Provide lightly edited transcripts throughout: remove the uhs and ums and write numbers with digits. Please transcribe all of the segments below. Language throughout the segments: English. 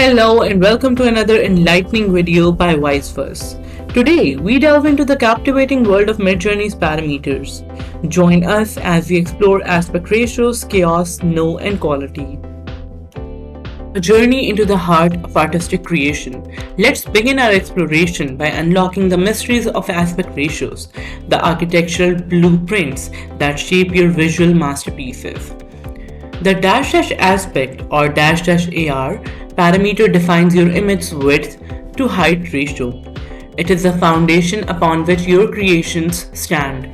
Hello and welcome to another enlightening video by First. Today, we delve into the captivating world of Midjourney's parameters. Join us as we explore aspect ratios, chaos, no, and quality. A journey into the heart of artistic creation. Let's begin our exploration by unlocking the mysteries of aspect ratios, the architectural blueprints that shape your visual masterpieces. The dash dash aspect or dash dash AR parameter defines your image's width to height ratio. It is the foundation upon which your creations stand.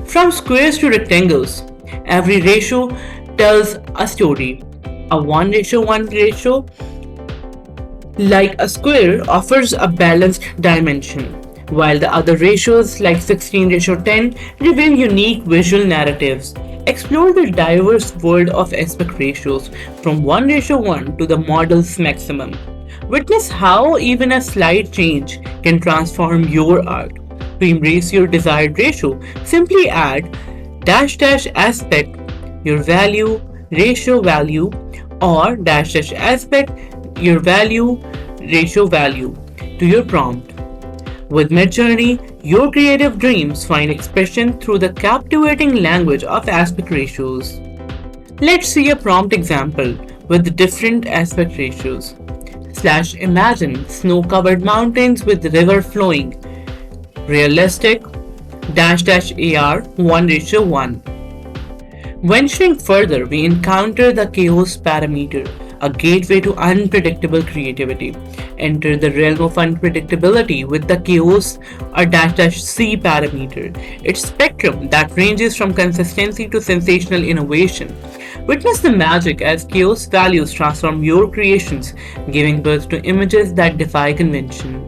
From squares to rectangles, every ratio tells a story. A 1:1 ratio, like a square, offers a balanced dimension, while the other ratios, like 16:10, reveal unique visual narratives. Explore the diverse world of aspect ratios from 1:1 to the model's maximum. Witness how even a slight change can transform your art. To embrace your desired ratio, simply add dash dash aspect, your value, ratio value, or dash dash aspect, your value, ratio value to your prompt. With Midjourney, your creative dreams find expression through the captivating language of aspect ratios. Let's see a prompt example with different aspect ratios. Imagine snow-covered mountains with river flowing. Realistic dash dash AR 1:1. Venturing further, we encounter the chaos parameter, a gateway to unpredictable creativity. Enter the realm of unpredictability with the chaos or dash dash C parameter, its spectrum that ranges from consistency to sensational innovation. Witness the magic as chaos values transform your creations, giving birth to images that defy convention.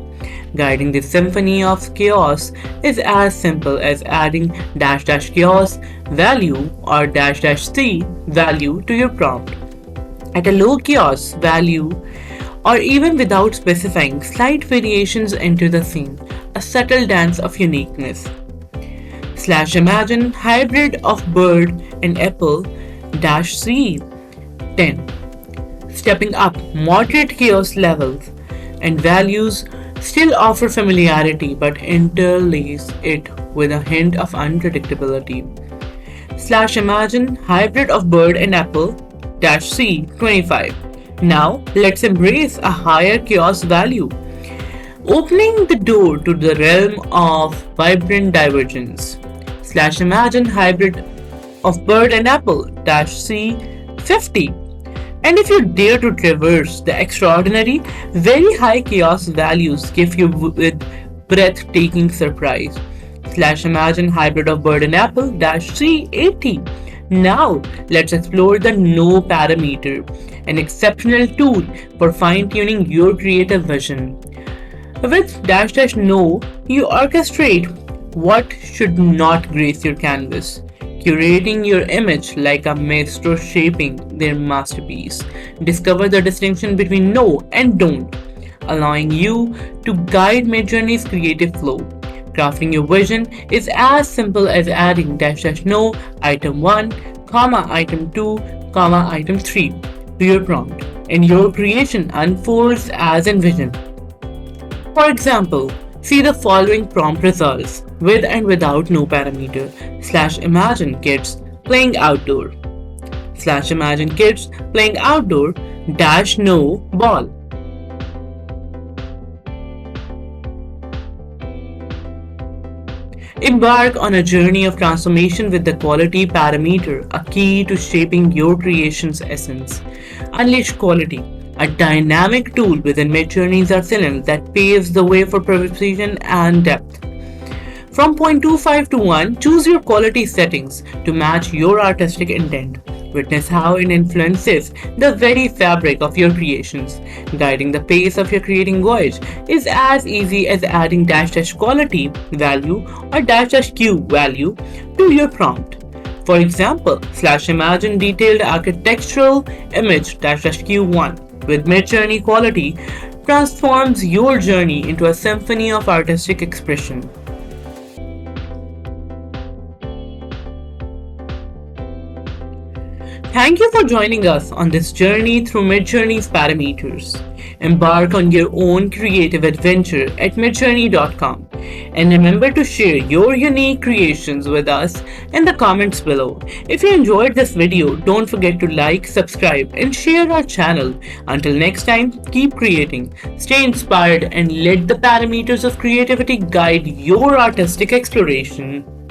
Guiding the symphony of chaos is as simple as adding dash dash chaos value or dash dash C value to your prompt. At a low chaos value, or even without specifying, slight variations enter the scene, a subtle dance of uniqueness. Imagine hybrid of bird and apple dash C 10. Stepping up moderate chaos levels and values still offer familiarity but interlace it with a hint of unpredictability. Imagine hybrid of bird and apple dash C 25. Now let's embrace a higher chaos value, opening the door to the realm of vibrant divergence. Imagine hybrid of bird and apple dash C 50. And if you dare to traverse the extraordinary, very high chaos values give you with breathtaking surprise. Imagine hybrid of bird and apple dash C 80. Now let's explore the no parameter, an exceptional tool for fine-tuning your creative vision. With dash dash no, you orchestrate what should not grace your canvas, curating your image like a maestro shaping their masterpiece. Discover the distinction between no and don't, allowing you to guide Midjourney's creative flow. Crafting your vision is as simple as adding dash dash no item 1, comma item 2, comma item 3 to your prompt, and your creation unfolds as envisioned. For example, see the following prompt results with and without no parameter. Imagine kids playing outdoor. Imagine kids playing outdoor dash no ball. Embark on a journey of transformation with the quality parameter, a key to shaping your creation's essence. Unleash quality, a dynamic tool within Midjourney's arsenal that paves the way for precision and depth. From 0.25 to 1, choose your quality settings to match your artistic intent. Witness how it influences the very fabric of your creations. Guiding the pace of your creating voyage is as easy as adding dash dash quality value or dash dash Q value to your prompt. For example, imagine detailed architectural image dash dash Q1 with Midjourney quality transforms your journey into a symphony of artistic expression. Thank you for joining us on this journey through Midjourney's parameters. Embark on your own creative adventure at midjourney.com and remember to share your unique creations with us in the comments below. If you enjoyed this video, don't forget to like, subscribe, and share our channel. Until next time, keep creating, stay inspired, and let the parameters of creativity guide your artistic exploration.